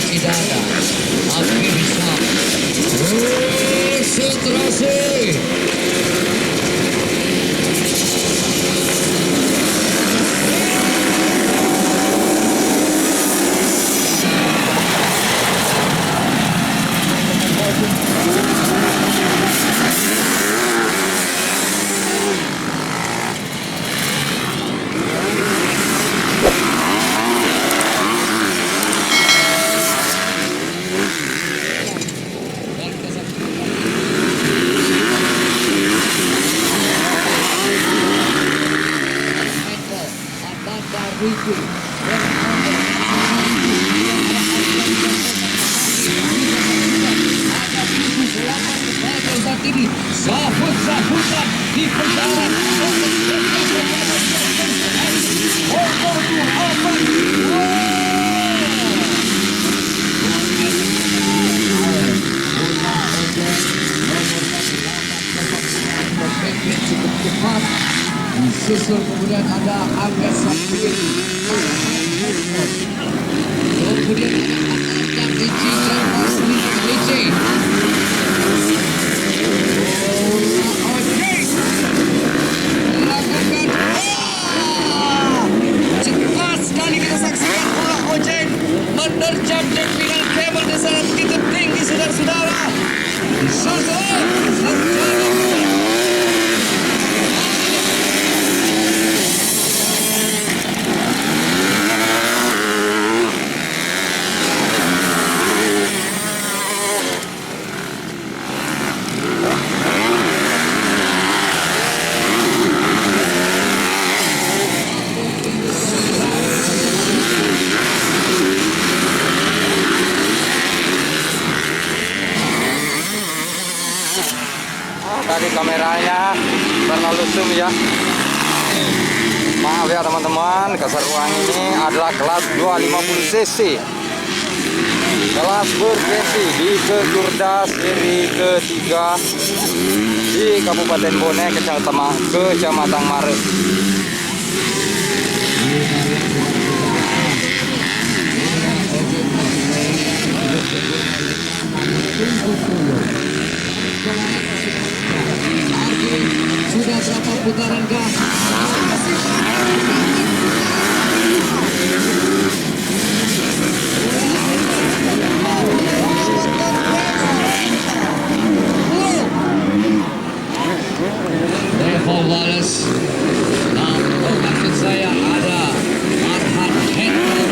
cuci dada. Api bisa. Konsentrasi. Sahut-sahutan di penjara. Cukup cepat. Disusul kemudian ada Angga Sapir. Kemudian ada Ici dan Asli Ici. Cepat sekali kita saksikan bola Ojek menerjang jempiran kabel di sana begitu tinggi saudara-saudara. Tadi kameranya terlalu zoom ya. Maaf ya teman-teman, keseruan ini adalah kelas 250 cc. Kelas bergengsi di Kekurdas seri ketiga di Kabupaten Bone, Kecamatan Mare. Sudah berapa putaran gas? Devo Wallace. Maksud saya ada Arhan Hendro.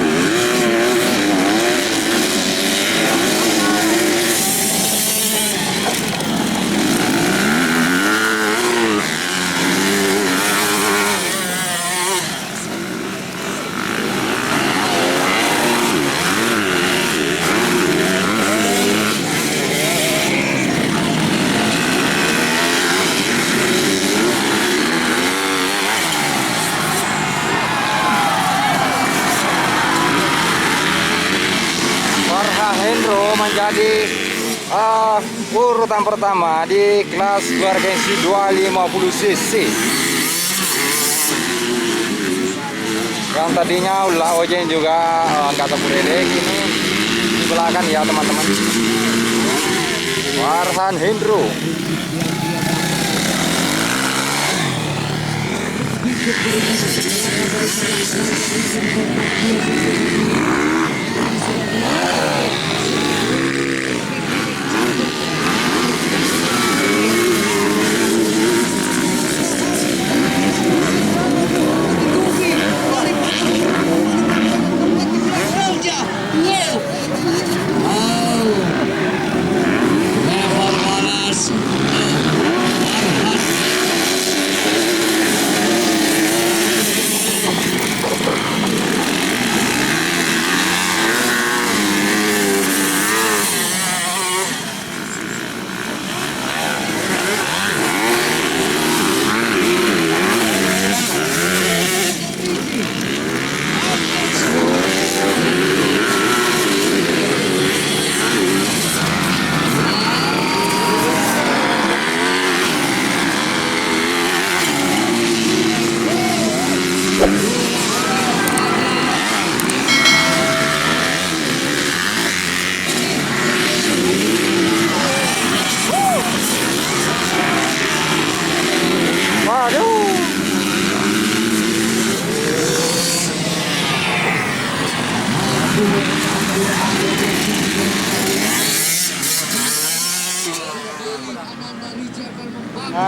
Hendro menjadi urutan pertama di kelas bergengsi 250 cc. Yang tadinya ulah Ojen juga kata Purede, ini di belakang ya teman-teman. Farhan Hendro.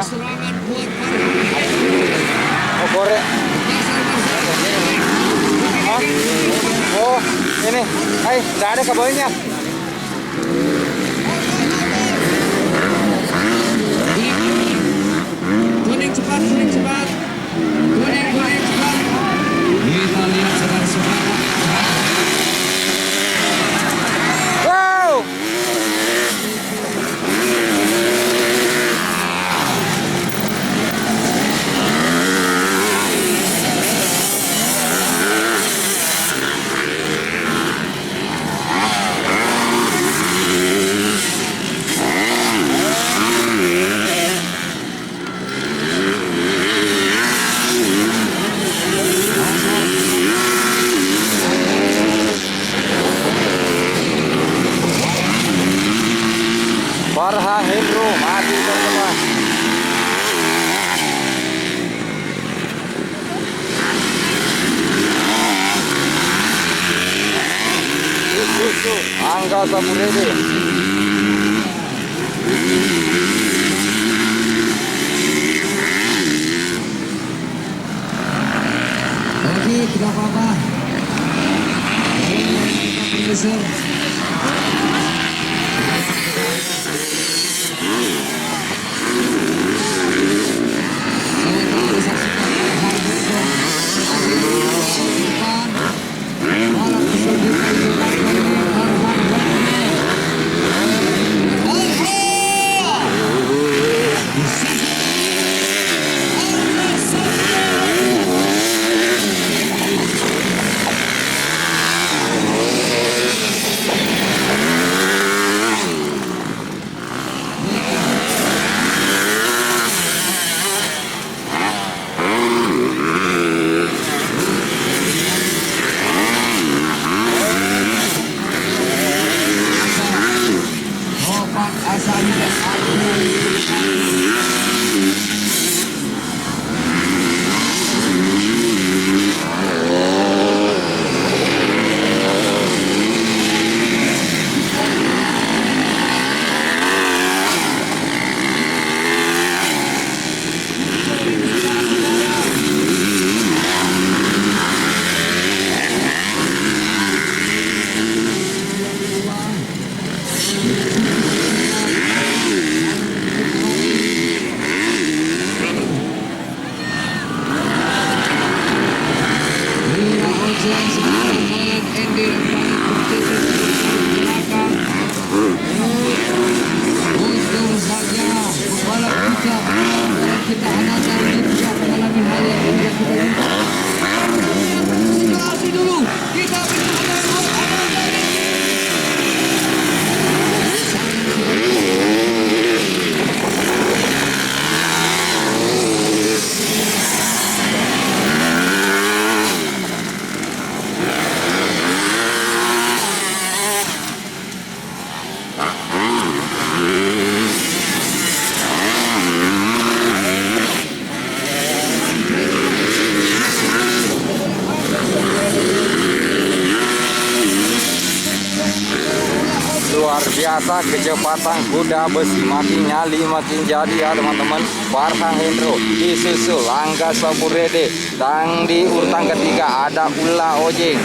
Serangan buat Farhan. Oh, korek. Hah? Oh, ini. Hai, nggak ada kabelnya. Kuning cepat, kuning cepat. Kuning cepat. Kita lihat saudara-saudara. Wow. Farhan Hendro mati teman-teman. Angga Sapurede. Oke, tidak apa-apa. Besar. Untung saja pembalap kita Ananda tidak mengalami hal yang tidak kita inginkan. Simulasi dulu, kita bertemu Ananda. Luar biasa kecepatan kuda besi, makin nyali makin jadi ya teman-teman. Farhan Hendro disusul Angga Sapurede, dan di urutan ketiga ada Ulla Ojeng.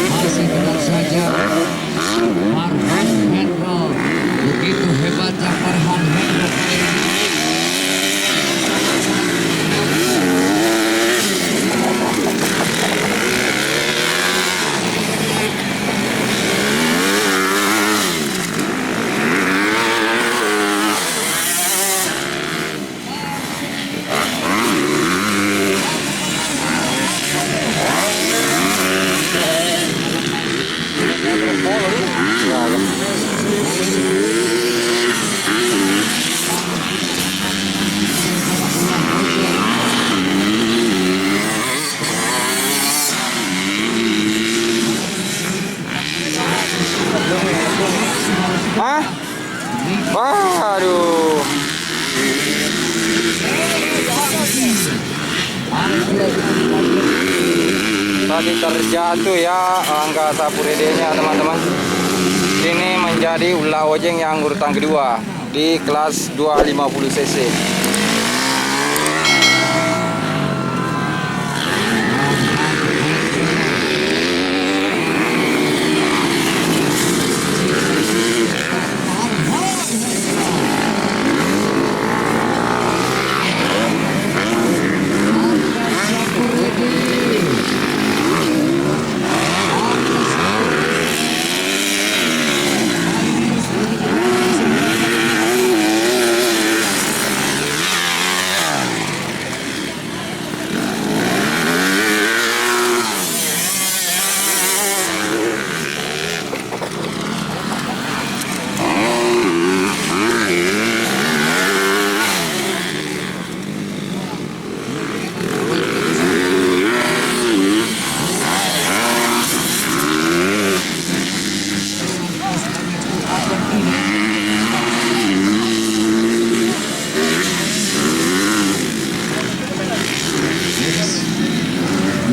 Masih benar saja Farhan Hendro. Begitu hebatnya Farhan Hendro kali ini. Tadi terjatuh ya Angga Sapurede-nya teman-teman. Ini menjadi ulah ojeng yang urutan kedua di kelas 250 cc.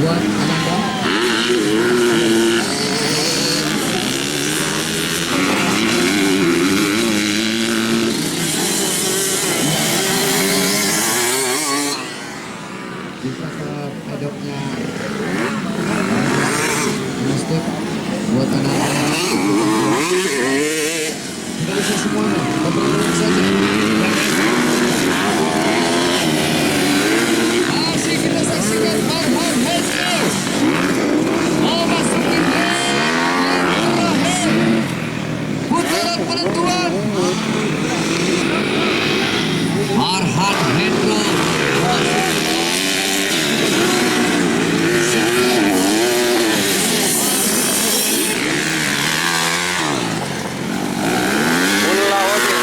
Buat Ananda. Bisa ke pedoknya Step buat Ananda. Tidak bisa semuanya, beberapa saja. Masih kita saksikan Farhan Hendro. Oh, masukin putaran penentuan. Farhan Hendro. Ulah ojeng.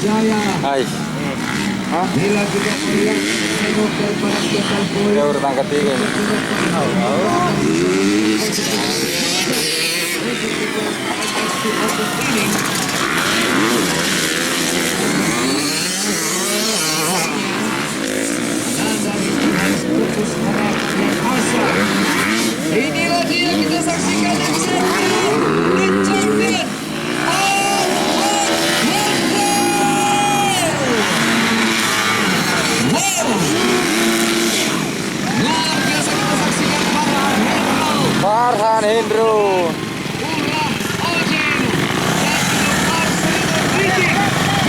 Jaya. Hai. Hah? Bila kita melihat tengok daripada Kiasal Boy. Dia urutan ketiga ini. Inilah dia kita saksikan di sini. The champion. Luar biasa kita saksikan Farhan Hendro. Farhan Hendro. Ulah Ojeng dan Marcelino Rijik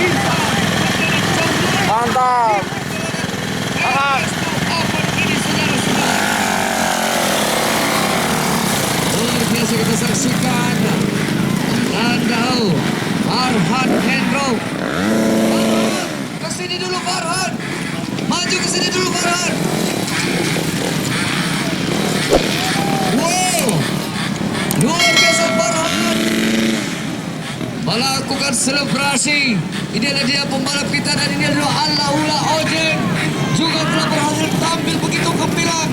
bisa menjadi champion. Mantap. Apa ini saudara-saudara? Luar biasa kita saksikan. Nandau Farhan Hendro. Kesini dulu Farhan. Maju ke sini dulu Farhan. Wow, luar biasa Farhan melakukan selebrasi. Inilah dia pembalap kita dan ini adalah Ulah Ojeng juga telah berhasil tampil begitu gemilang.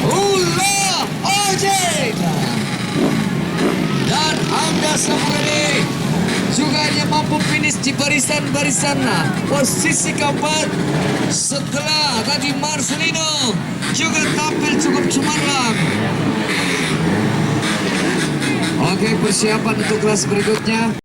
Ulah Ojeng dan Angga Sapurede juga hanya mampu finish di barisan-barisan posisi keempat setelah tadi Marcelino juga tampil cukup cemerlang. Oke, persiapan untuk kelas berikutnya.